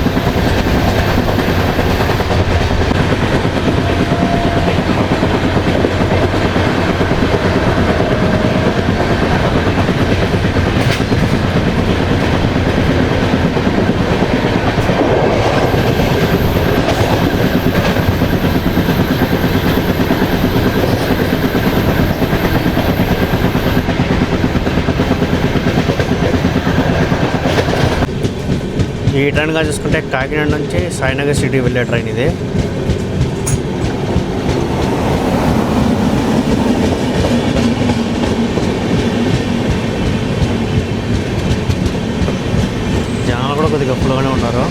ఈ ట్రైన్గా చూసుకుంటే కాకినాడ నుంచి సాయినగర్ సిటీ వెళ్ళే ట్రైన్ ఇది. జనాలు కూడా కొద్దిగా ఫుల్గానే ఉన్నారు.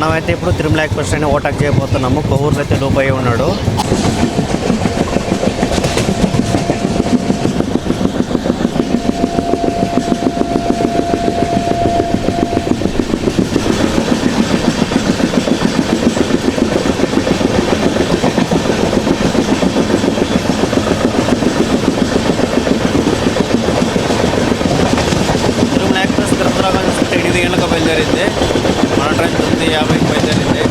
మనమైతే ఇప్పుడు తిరుమల ఎక్స్ప్రెస్ ట్రైన్ ఓవర్టేక్ చేయబోతున్నాము. కొవ్వూరులో అయితే లోపు అయి ఉన్నాడు. తిరుమల ఎక్స్ప్రెస్ తిరుపతిలో చూసుకుంటే 8 గంటలకు బయలుదేరింది. మన ట్రైన్ 9:50కి బయలుదేరింది.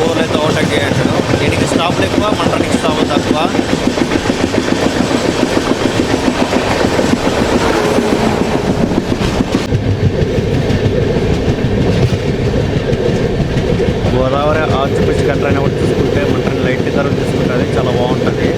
ఊర్లో అయితే ఓవర్టేక్ చేయంటాడు. దీనికి స్టాప్లు ఎక్కువ, మన ట్రైన్కి స్టాప్ తక్కువ. గోదావరి ఆర్చిపిచ్చి ట్రైన్ ఒకటి చూసుకుంటే మన ట్రైన్ లైట్ కరువు చూసుకుంటుంది. చాలా బాగుంటుంది.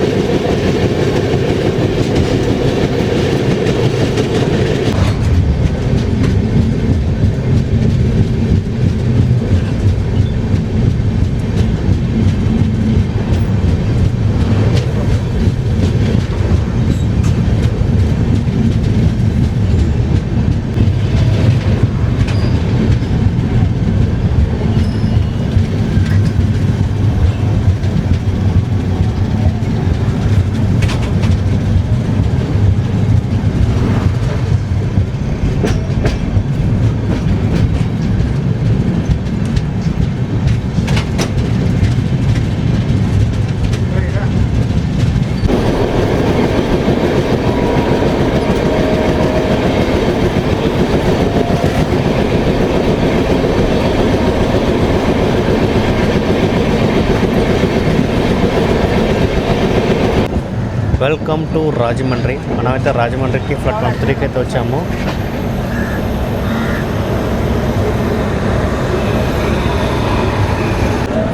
Welcome to Rajahmundry. మనమైతే రాజమండ్రికి ప్లాట్ఫామ్ 3కి అయితే వచ్చాము.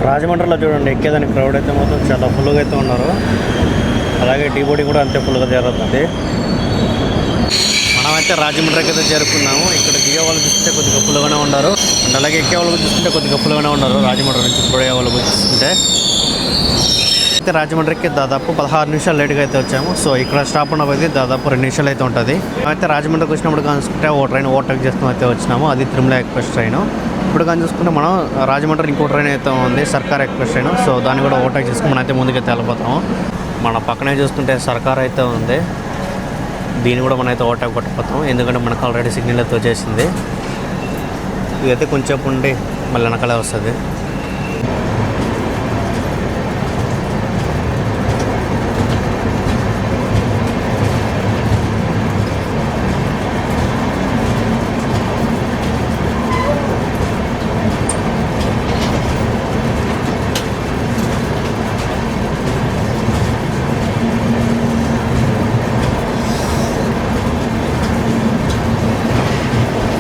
రాజమండ్రిలో చూడండి, ఎక్కేదానికి క్రౌడ్ అయితే మాత్రం చాలా ఫుల్గా అయితే ఉన్నారు. అలాగే టీ బోర్డింగ్ కూడా అంతే ఫుల్గా జరుగుతుంది. మనమైతే రాజమండ్రికి అయితే చేరుకున్నాము. ఇక్కడ దిగే వాళ్ళు చూస్తుంటే కొద్దిగా ఫుల్గానే ఉన్నారు, అండ్ అలాగే ఎక్కే వాళ్ళు చూస్తుంటే కొద్దిగా ఫుల్గానే ఉన్నారు. రాజమండ్రి నుంచి పోయే వాళ్ళు చూస్తుంటే అయితే రాజమండ్రికి దాదాపు 16 నిమిషాలు లేట్గా అయితే వచ్చాము. సో ఇక్కడ స్టాప్ ఉన్నది దాదాపు 2 నిమిషాలు అయితే ఉంటుంది. అయితే రాజమండ్రికి వచ్చినప్పుడు చూసుకుంటే ఓ ట్రైన్ ఓవర్టేక్ చేసుకుని అయితే వచ్చినాము. అది తిరుమల ఎక్స్ప్రెస్ ట్రైన్. ఇప్పుడు కానీ చూసుకుంటే మనం రాజమండ్రి ఇంకో ట్రైన్ అయితే ఉంది, సర్కార్ ఎక్స్ప్రెస్ ట్రైన్. సో దాన్ని కూడా ఓవర్టేక్ చేసుకుని మనం అయితే ముందుకైతే వెళ్ళిపోతాము. మన పక్కనే చూసుకుంటే సర్కార్ అయితే ఉంది, దీన్ని కూడా మనం అయితే ఓవర్టేక్ కొట్టకపోతాం, ఎందుకంటే మనకు ఆల్రెడీ సిగ్నల్ అయితే వచ్చేసింది. ఇదైతే కొంచెం ఉండి మళ్ళీ వెనకాలే వస్తుంది.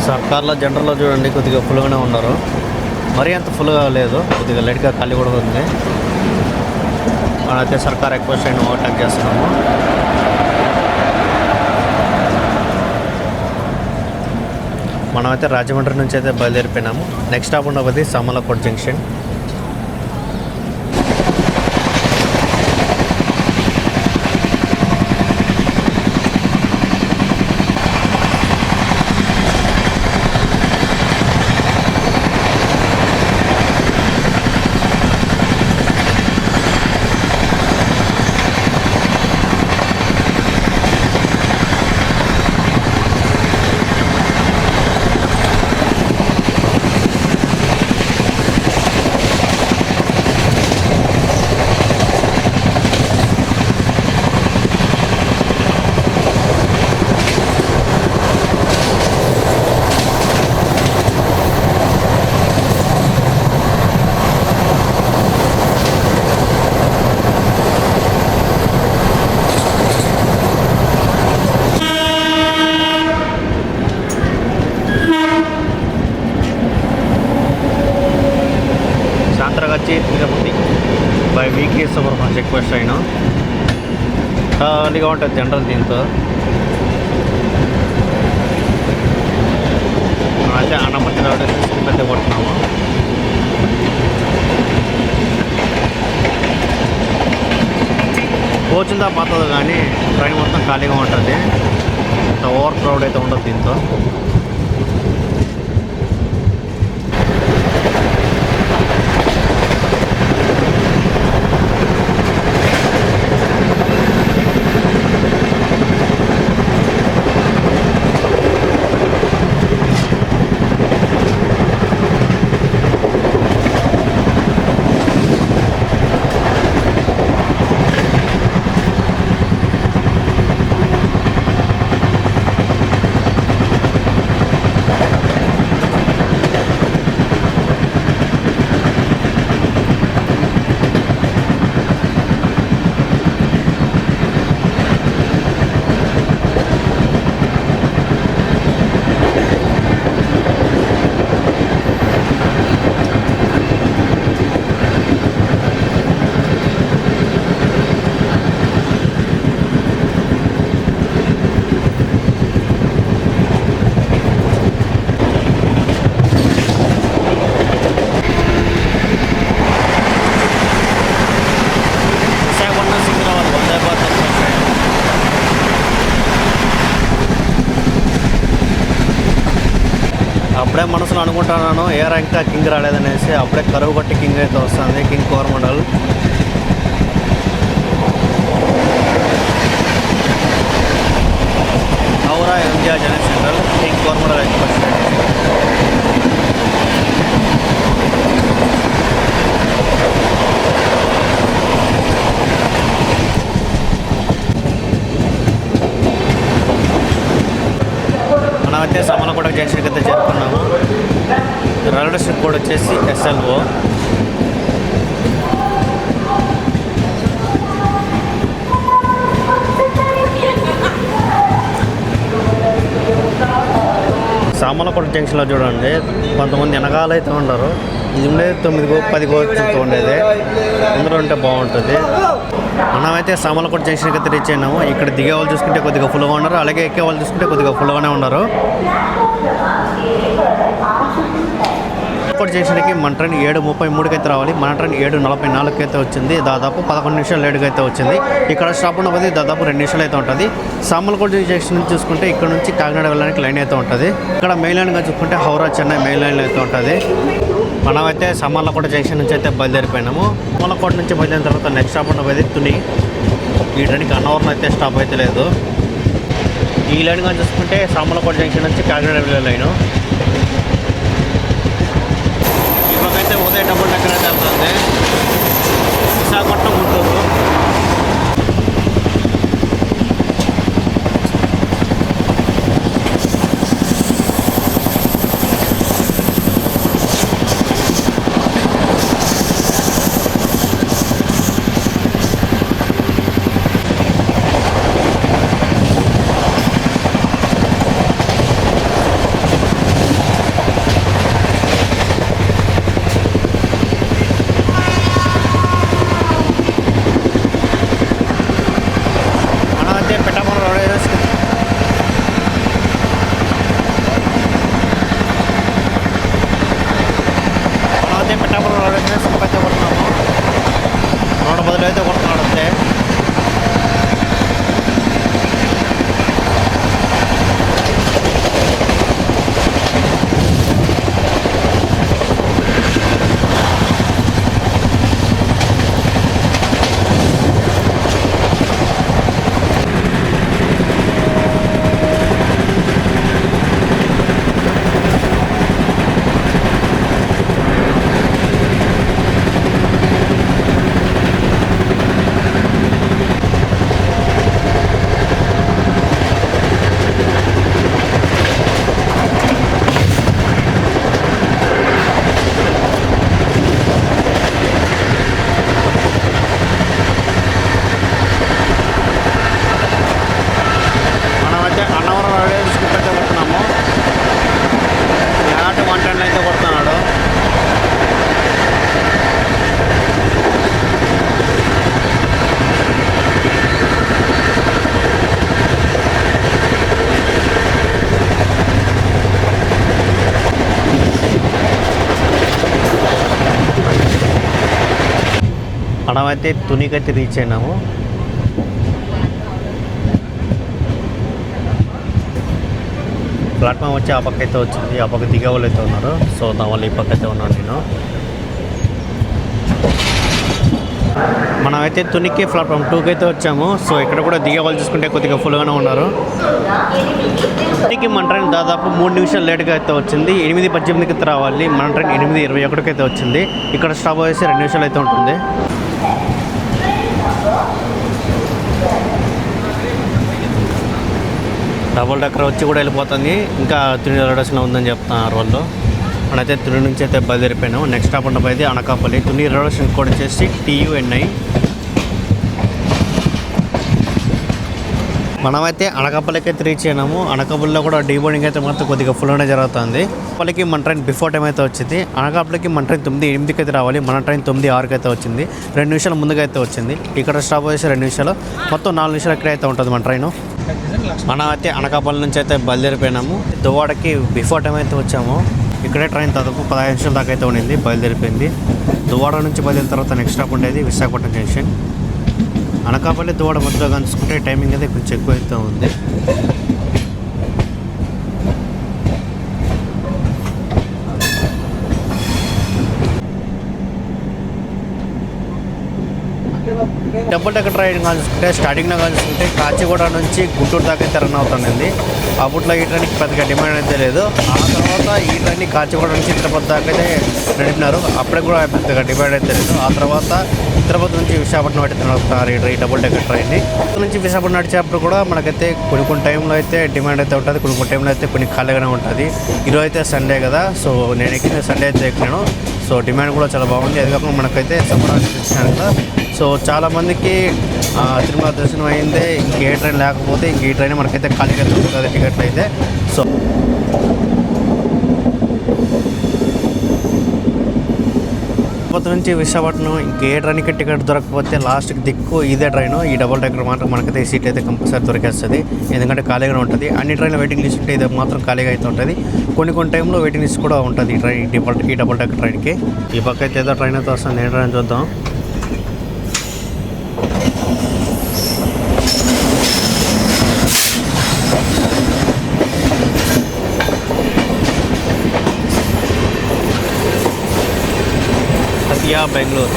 సర్కార్లో జనరల్లో చూడండి కొద్దిగా ఫుల్గానే ఉన్నారు, మరీ అంత ఫుల్గా లేదు, కొద్దిగా లైట్గా ఖాళీ కూడా ఉంది. మనైతే సర్కార్ ఎక్స్ప్రెస్ ట్రైన్ ఓవర్టేక్ చేస్తున్నాము. మనమైతే రాజమండ్రి నుంచి అయితే బయలుదేరిపోయినాము. నెక్స్ట్ స్టాప్ ఉన్నది Samarlakota junction. Tirupati by weekly super fast express train ఖాళీగా ఉంటుంది జనరల్. దీంతో అయితే అనపర్తి రైల్వే స్టేషన్ అయితే కొడుతున్నాము. కోచిందా పోతుంది కానీ ట్రైన్ మొత్తం ఖాళీగా ఉంటుంది, ఓవర్ క్రౌడ్ అయితే ఉండదు దీంతో. అప్పుడే మనసులో అనుకుంటున్నాను ఏ ర్యాంక్ కింగ్ రాలేదనేసి, అప్పుడే కరువు కొట్టి కింగ్ అయితే వస్తుంది, king Coromandel. Howrah MGR general central king Coromandel express. మనమైతే సామర్లకోట జంక్షన్కి అయితే చేరుకున్నాము. రైల్వే స్టేషన్ కోడ్ వచ్చేసి SLO. సామలకోట జంక్షన్లో చూడండి కొంతమంది వెనకాలైతే ఉండరు. ఇది ఉండేది 9-10 కోచ్లతో ఉండేది. అందరూ ఉంటే బాగుంటుంది. మనమైతే సామలకోట జంక్షన్కి అయితే రీచ్ అయినాము. ఇక్కడ దిగే వాళ్ళు చూసుకుంటే కొద్దిగా ఫుల్గా ఉన్నారు, అలాగే ఎక్కే వాళ్ళు చూసుకుంటే కొద్దిగా ఫుల్గానే ఉన్నారు. సామలకోట జంక్షన్కి మన ట్రైన్ 7:33కి అయితే రావాలి. మన ట్రైన్ 7:44కి అయితే వచ్చింది. దాదాపు 11 నిమిషాలు లేట్గా అయితే వచ్చింది. ఇక్కడ స్టాప్ ఉన్నది దాదాపు 2 నిమిషాలు అయితే ఉంటుంది. సామలకోట జంక్షన్ నుంచి చూసుకుంటే ఇక్కడ నుంచి కాకినాడ వెళ్ళడానికి లైన్ అయితే ఉంటుంది. ఇక్కడ మెయిన్ లైన్గా చూసుకుంటే హౌరా చెన్నై మెయిన్ లైన్ అయితే ఉంటుంది. మనమైతే సామర్లకోట జంక్షన్ నుంచి అయితే బయలుదేరిపోయినాము. సామర్లకోట నుంచి బయలుదేరిన తర్వాత నెక్స్ట్ స్టాప్ ఉన్నది తుని. ఈ ట్రైన్కి అన్నవరం అయితే స్టాప్ అయితే లేదు. ఈ లైన్గా చూసుకుంటే సామర్లకోట జంక్షన్ నుంచి కాకినాడ వెళ్ళే లైను. ఇవాళైతే ఉదయం డబుల్ డెక్కర్ అయితే వెళ్తుంది. విశాఖపట్నం గుంటూరు. అయితే కొడుతున్నాడు అంతే. మనమైతే తునికైతే రీచ్ అయినాము. ప్లాట్ఫామ్ వచ్చి ఆ పక్క అయితే వచ్చింది. ఆ పక్క దిగే వాళ్ళు అయితే ఉన్నారు. సో దానివల్ల ఈ పక్క అయితే ఉన్నాను నేను. మనమైతే తునికి ప్లాట్ఫామ్ 2కి అయితే వచ్చాము. సో ఇక్కడ కూడా దిగే వాళ్ళు చూసుకుంటే కొద్దిగా ఫుల్గానే ఉన్నారు. తునికి మన ట్రైన్ దాదాపు 3 నిమిషాలు లేట్గా అయితే వచ్చింది. 8:18కి అయితే రావాలి. మన ట్రైన్ 8:21కి అయితే వచ్చింది. ఇక్కడ స్టాప్ వేసి 2 నిమిషాలు అయితే ఉంటుంది. డబుల్ డెక్కర్ వచ్చి కూడా వెళ్ళిపోతుంది. ఇంకా తుని రైల్వేస్లో ఉందని చెప్తున్నారు వాళ్ళు. మనైతే తుని నుంచి అయితే బయలుదేరిపోయినాము. నెక్స్ట్ స్టాప్ ఉండబోయేది Anakapalli. Tuni railway station code వచ్చేసి TUNI. మనమైతే అనకాపల్లికి అయితే రీచ్ అయినాము. అనకాపల్లిలో కూడా డీబోర్డింగ్ అయితే మాత్రం కొద్దిగా ఫుల్గానే జరుగుతుంది. అనకాపల్లికి మన ట్రైన్ బిఫోర్ టైం అయితే వచ్చింది. అనకాపల్లికి మన ట్రైన్ 9:08కి అయితే రావాలి. మన ట్రైన్ 9:06కి అయితే వచ్చింది. 2 నిమిషాలు ముందుగా అయితే వచ్చింది. ఇక్కడ స్టాప్ చేసి 2 నిమిషాలు, మొత్తం 4 నిమిషాలు ఇక్కడ అయితే ఉంటుంది మన ట్రైన్. మనం అయితే అనకాపల్లి నుంచి అయితే బయలుదేరిపోయినాము. దువ్వాడకి బిఫోర్ టైం అయితే వచ్చాము. ఇక్కడే ట్రైన్ దాదాపు 15 నిమిషాల దాకా అయితే ఉండింది, బయలుదేరిపోయింది. దువ్వాడ నుంచి బయలుదేరిన తర్వాత నెక్స్ట్ స్టాప్ ఉండేది విశాఖపట్నం జంక్షన్. అనకాపల్లి దువ్వాడ మధ్యలో కలుసుకుంటే టైమింగ్ అయితే కొంచెం ఎక్కువ అయితే ఉంది. డబుల్ డెక్కర్ ట్రైన్ కలుసుకుంటే స్టార్టింగ్లో కలుసుకుంటే కాచిగూడ నుంచి గుంటూరు దాకా అయితే రన్ అవుతుండింది. అప్పట్లో ఈ ట్రైన్కి పెద్దగా డిమాండ్ అయితే లేదు. ఆ తర్వాత ఈ ట్రైన్ కాచిగూడ నుంచి తిరుపతి దాకా అయితే నడిపినారు. అప్పటికి కూడా పెద్దగా డిమాండ్ అయితే లేదు. ఆ తర్వాత తిరుపతి నుంచి విశాఖపట్నం అయితే నడుపుతున్నారు ఈ డబుల్ డెక్కర్ ట్రైన్ని. నుంచి విశాఖపట్నం నడిచేటప్పుడు కూడా మనకైతే కొన్ని టైంలో అయితే డిమాండ్ అయితే ఉంటుంది, కొన్ని టైంలో అయితే కొన్ని ఖాళీగానే ఉంటుంది. ఈరోజు అయితే సండే కదా, సో నేను ఎక్కిన సండే అయితే ఎక్కినాను. సో డిమాండ్ కూడా చాలా బాగుంది. అది కాకుండా మనకైతే సంబరాలు ఇచ్చాను కదా. సో చాలామందికి తిరుమల దర్శనం అయిందే, ఇంకే ట్రైన్ లేకపోతే ఇంక ఈ ట్రైన్ మనకైతే ఖాళీగా దొరుకుతుంది టికెట్లు అయితే. సో తిరుపతి నుంచి విశాఖపట్నం ఇంకే ట్రైన్కి టికెట్ దొరకకపోతే లాస్ట్కి దిక్కు ఇదే ట్రైన్. ఈ డబుల్ డెక్కర్ మాత్రం మనకైతే ఈ సీట్ అయితే కంపల్సరీ దొరికేస్తుంది, ఎందుకంటే ఖాళీగా ఉంటుంది. అన్ని ట్రైన్లు వెయిటింగ్ లిస్ట్ ఉంటే ఇది మాత్రం ఖాళీగా అయితే ఉంటుంది. కొన్ని టైంలో వెయిటింగ్ లిస్ట్ కూడా ఉంటుంది ఈ ట్రైన్, ఈ డబుల్ డెక్కర్ ట్రైన్కి. ఈ పక్క అయితే ఏదో ట్రైన్ అయితే వస్తుంది, ఏ ట్రైన్ చూద్దాం. సత్యా బెంగళూరు.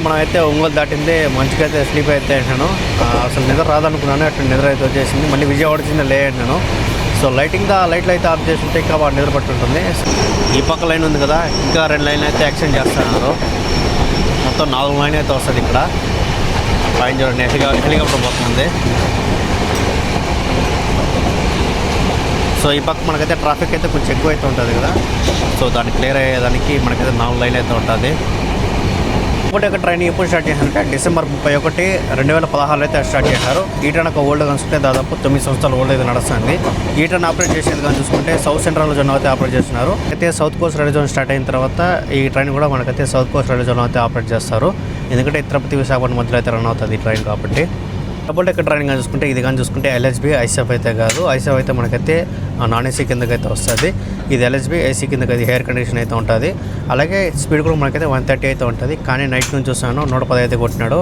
మనం అయితే ఒంగోలు దాటింది, మంచిగా అయితే స్లీప్ అయితే అంటాను. అసలు నిద్ర రాదనుకున్నాను, అట్లా నిద్ర అయితే వచ్చేసింది. మళ్ళీ విజయవాడ చిన్న లే అంటాను. సో లైట్లు అయితే ఆఫ్ చేసి ఉంటే ఇంకా బాగా నిద్ర పట్టుంటుంది. ఈ పక్క లైన్ ఉంది కదా, ఇంకా 2 లైన్లు అయితే ఎక్స్టెండ్ చేస్తున్నారు. మొత్తం 4 లైన్ అయితే వస్తుంది ఇక్కడ. పైన చూడండి హెలికాప్టర్ పోతుంది. సో ఈ పక్క మనకైతే ట్రాఫిక్ అయితే కొంచెం ఎక్కువ అయితే ఉంటుంది కదా, సో దాన్ని క్లియర్ అయ్యేదానికి మనకైతే 4 లైన్ అయితే ఉంటుంది. ఇంకోటి ట్రైన్ ఎప్పుడు స్టార్ట్ చేశారంటే డిసెంబర్ 31, 2016 అయితే స్టార్ట్ చేశారు. ఈ ట్రైన్ ఒక ఓల్డ్ కనుకుంటే దాదాపు 9 సంవత్సరాల ఓల్డ్ అయితే నడుస్తుంది. ఈ ట్రైన్ ఆపరేట్ చేసేది కానీ చూసుకుంటే సౌత్ సెంట్రల్ జోన్ అయితే ఆపరేట్ చేస్తున్నారు. అయితే south Coast railway zone start అయిన తర్వాత ఈ ట్రైన్ కూడా మనకైతే సౌత్ కోస్ట్ రైల్వే జోన్ అయితే ఆపరేట్ చేస్తారు, ఎందుకంటే తిరుపతి విశాఖపట్నం మధ్యలో అయితే రన్ అవుతుంది ఈ ట్రైన్ కాబట్టి. డబుల్ డెక్కర్ ట్రైన్ కానీ చూసుకుంటే ఇది కానీ చూసుకుంటే LHB ICF అయితే కాదు. ICF అయితే మనకైతే నాన్ AC కిందకైతే వస్తుంది. ఇది LHB AC కిందకి ఎయిర్ కండిషన్ అయితే ఉంటుంది. అలాగే స్పీడ్ కూడా మనకైతే 130 అయితే ఉంటుంది. కానీ నైట్ నుంచి చూసాను 110 అయితే కొట్టినాడు.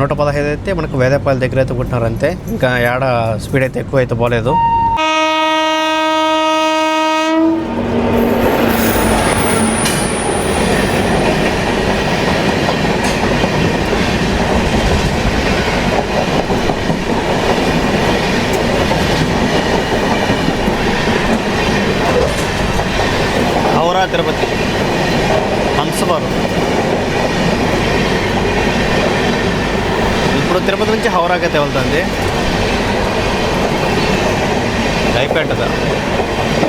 115 అయితే మనకు వేదపాయల దగ్గర అయితే కొట్టినారు అంతే, ఇంకా ఏడ స్పీడ్ అయితే ఎక్కువ అయితే పోలేదు. తిరుపతి హంసవరం. ఇప్పుడు తిరుపతి నుంచి హౌరాకి అయితే వెళ్తుంది. అయిపోయి ఉంటుంది,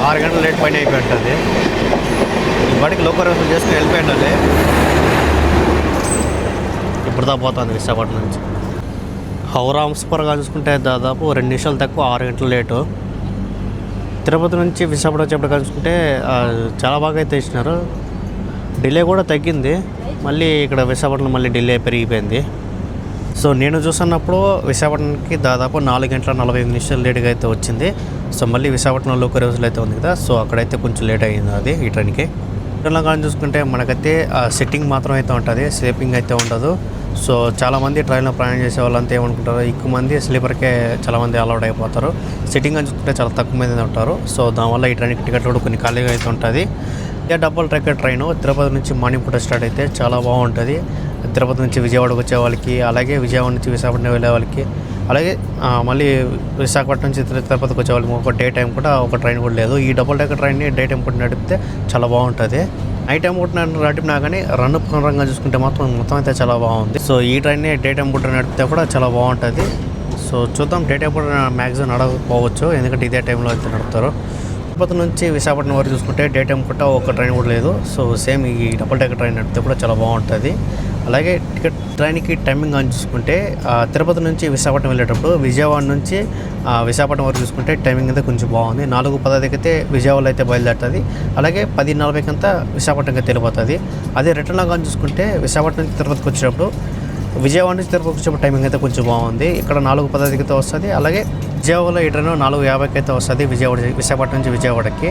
6 గంటల లేట్ పైన అయిపోయి ఉంటుంది. వాటికి లోకల్ రైలు చేసుకుని వెళ్ళిపోయి ఉంటుంది. ఇప్పుడు దా పోతుంది విశాఖపట్నం నుంచి హౌరా. హంసపురం చూసుకుంటే దాదాపు 2 నిమిషాలు తక్కువ, 6 గంటల లేటు. తిరుపతి నుంచి విశాఖపట్నం వచ్చేప్పుడు చూసుకుంటే చాలా బాగా అయితే ఇచ్చినారు. డిలే కూడా తగ్గింది, మళ్ళీ ఇక్కడ విశాఖపట్నం మళ్ళీ డిలే పెరిగిపోయింది. సో నేను చూస్తున్నప్పుడు విశాఖపట్నంకి దాదాపు 4 గంటల 45 నిమిషాలు లేట్గా అయితే వచ్చింది. సో మళ్ళీ విశాఖపట్నం లోకల్ రోజులు అయితే ఉంది కదా, సో అక్కడైతే కొంచెం లేట్ అయ్యింది అది ఈ ట్రైన్కి. ట్రైన్లో కానీ చూసుకుంటే మనకైతే సిట్టింగ్ మాత్రం అయితే ఉంటుంది, స్లీపింగ్ అయితే ఉండదు. సో చాలామంది ట్రైన్లో ప్రయాణం చేసే వాళ్ళంతా ఏమనుకుంటారు, ఎక్కువ మంది స్లీపర్కే చాలామంది అలౌడ్ అయిపోతారు. సిట్టింగ్ అని చూసుకుంటే చాలా తక్కువ మంది ఉంటారు. సో దానివల్ల ఈ ట్రైన్కి టికెట్ కూడా కొన్ని ఖాళీగా అయితే ఉంటుంది. ఇదే డబుల్ డెక్కర్ ట్రైన్ తిరుపతి నుంచి మార్నింగ్ పూట స్టార్ట్ అయితే చాలా బాగుంటుంది. తిరుపతి నుంచి విజయవాడకు వచ్చే వాళ్ళకి, అలాగే విజయవాడ నుంచి విశాఖపట్నం వెళ్ళే వాళ్ళకి, అలాగే మళ్ళీ విశాఖపట్నం నుంచి తిరుపతికి వచ్చే వాళ్ళకి ఒక డే టైం కూడా ఒక ట్రైన్ కూడా లేదు. ఈ డబుల్ డెక్కర్ ట్రైన్ని డే టైం పూట నడిపితే చాలా బాగుంటుంది. నైట్ టైం పూట నడిపినా కానీ రన్ పునరంగా చూసుకుంటే మొత్తం అయితే చాలా బాగుంది. సో ఈ ట్రైన్ని డే టైం పూట నడిపితే కూడా చాలా బాగుంటుంది. సో చూద్దాం, డే టైం పూట మ్యాక్సిమం నడవకపోవచ్చు, ఎందుకంటే ఇదే టైంలో అయితే నడుపుతారు. తిరుపతి నుంచి విశాఖపట్నం వరకు చూసుకుంటే డే టైం పూట ఒక ట్రైన్ కూడా లేదు. సో సేమ్ ఈ డబుల్ డెక్కర్ ట్రైన్ నడిపితే కూడా చాలా బాగుంటుంది. అలాగే ట్రైన్కి టైమింగ్ అని చూసుకుంటే తిరుపతి నుంచి విశాఖపట్నం వెళ్ళేటప్పుడు విజయవాడ నుంచి విశాఖపట్నం వరకు చూసుకుంటే టైమింగ్ అయితే కొంచెం బాగుంది. 4:10 అయితే విజయవాడలో అయితే బయలుదేరుతుంది. అలాగే 10:40 అంతా విశాఖపట్నంకి వెళ్ళిపోతుంది. అదే రిటర్న్లో కానీ చూసుకుంటే విశాఖపట్నం నుంచి తిరుపతికి వచ్చేటప్పుడు విజయవాడ నుంచి తిరుపతికి వచ్చేప్పుడు టైమింగ్ అయితే కొంచెం బాగుంది. ఇక్కడ 4:10 అయితే వస్తుంది. అలాగే విజయవాడలో ఈ ట్రైన్ 4:50 అయితే వస్తుంది విశాఖపట్నం నుంచి విజయవాడకి.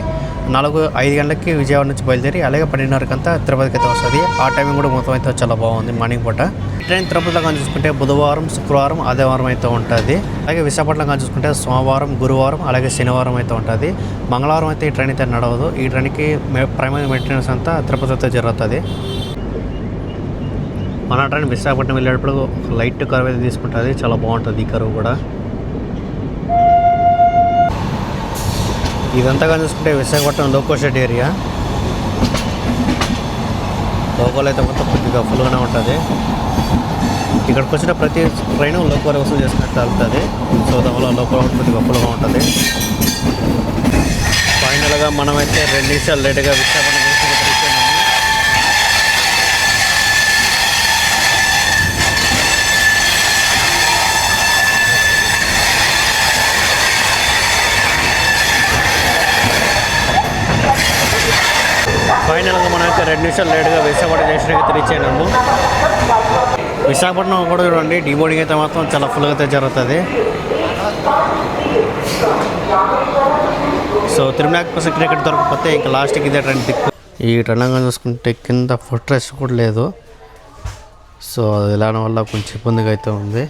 5 గంటలకి విజయవాడ నుంచి బయలుదేరి అలాగే 10:30 అంతా తిరుపతికి అయితే వస్తుంది. ఆ టైమింగ్ కూడా మొత్తం అయితే చాలా బాగుంది మార్నింగ్ పూట. ట్రైన్ తిరుపతిలో కానీ చూసుకుంటే బుధవారం, శుక్రవారం, ఆదివారం అయితే ఉంటుంది. అలాగే విశాఖపట్నం కానీ చూసుకుంటే సోమవారం, గురువారం, అలాగే శనివారం అయితే ఉంటుంది. మంగళవారం అయితే ఈ ట్రైన్ అయితే నడవదు. ఈ ట్రైన్కి ప్రైమరీ మెయింటెనెన్స్ అంతా తిరుపతి అయితే జరుగుతుంది. మన ట్రైన్ విశాఖపట్నం వెళ్ళేటప్పుడు లైట్ కర్వ్ అయితే తీసుకుంటుంది, చాలా బాగుంటుంది ఈ కర్వ్ కూడా. ఇదంతా కానీ చూసుకుంటే Visakhapatnam loco shed area. Local అయితే మొత్తం కొద్దిగా ఫుల్గానే ఉంటుంది. ఇక్కడికి వచ్చిన ప్రతి ట్రైన్ లోకల్ వసూలు చేసుకున్నట్టు వెళ్తుంది. సో దానివల్ల లోకల్ కొద్దిగా ఫుల్గా ఉంటుంది. ఫైనల్గా మనమైతే 2 నిమిషాలు లేటుగా విశాఖపట్నం విశాఖపట్నం జంక్షన్ అయితే రీచ్ అయినాము. విశాఖపట్నం కూడా చూడండి, డీబోర్డింగ్ అయితే మాత్రం చాలా ఫుల్గా అయితే జరుగుతుంది. సో తిరుమలకి బస్ టికెట్ దొరకకపోతే ఇంకా లాస్ట్కి ఇదే ట్రైన్ దిక్కు. ఈ ట్రైన్గా చూసుకుంటే కింద ఫుట్ రెస్ట్ కూడా లేదు. సో అది వెళ్ళడం వల్ల కొంచెం ఇబ్బందిగా అయితే ఉంది.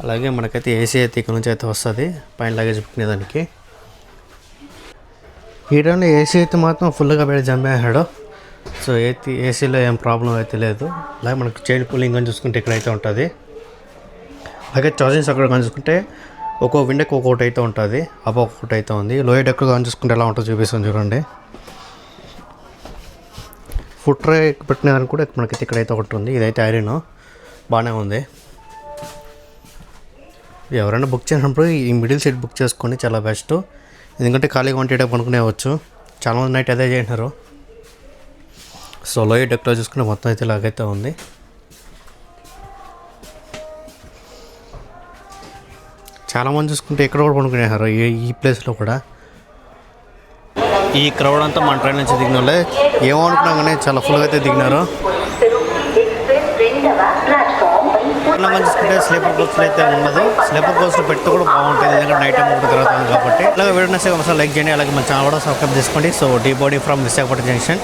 అలాగే మనకైతే ఏసీ అయితే ఇక్కడ నుంచి అయితే వస్తుంది పైన లగేజ్ పెట్టుకునేదానికి. ఈ ట్రైన్లో ఏసీ అయితే మాత్రం ఫుల్గా పెట్టి జంపేసాడు. సో ఏసీలో ఏం ప్రాబ్లం అయితే లేదు. అలాగే మనకు చైన్ కూలింగ్ అని చూసుకుంటే ఇక్కడైతే ఉంటుంది. అలాగే చార్జింగ్స్ అక్కడ కానీ చూసుకుంటే ఒక్కో విండోకి ఒక్కొక్కటి అయితే ఉంటుంది. అప్ ఒక్కొక్కటి అయితే ఉంది. లోయర్ డెక్ కానీ చూసుకుంటే ఎలా ఉంటుందో చూపిస్తాను చూడండి. ఫుట్ ట్రే పెట్టినదానికి కూడా మనకైతే ఇక్కడైతే ఒకటి ఉంది. ఇదైతే ఐరన్ బాగానే ఉంది. ఎవరైనా బుక్ చేసినప్పుడు ఈ మిడిల్ సీట్ బుక్ చేసుకొని చాలా బెస్ట్. ఎందుకంటే ఖాళీగా వంట కొనుక్కునేవచ్చు. చాలామంది నైట్ అదే చేసినారు. సో లోయర్ డెక్లో చూసుకుంటే మొత్తం అయితే ఇలాగైతే ఉంది. చాలామంది చూసుకుంటే ఇక్కడ కూడా పడుకునేసారు ఈ ప్లేస్లో కూడా. ఈ క్రౌడ్ అంతా మన ట్రైన్ నుంచి దిగిన వాళ్ళే. ఏమనుకున్నా కానీ చాలా ఫుల్గా అయితే దిగినారు. చూసుకుంటే స్లీపర్ కోచ్లు అయితే ఉండదు. స్లీపర్ కోచ్లు పెడితే కూడా బాగుంటుంది, ఎందుకంటే నైట్ టైం కూడా తిరుగుతుంది కాబట్టి. అలాగే వీడియోస్ ఒకసారి లైక్ చేయండి. అలాగే మన ఛానల్ కూడా సబ్స్క్రైబ్ చేసుకోండి. So deboarding from Visakhapatnam junction.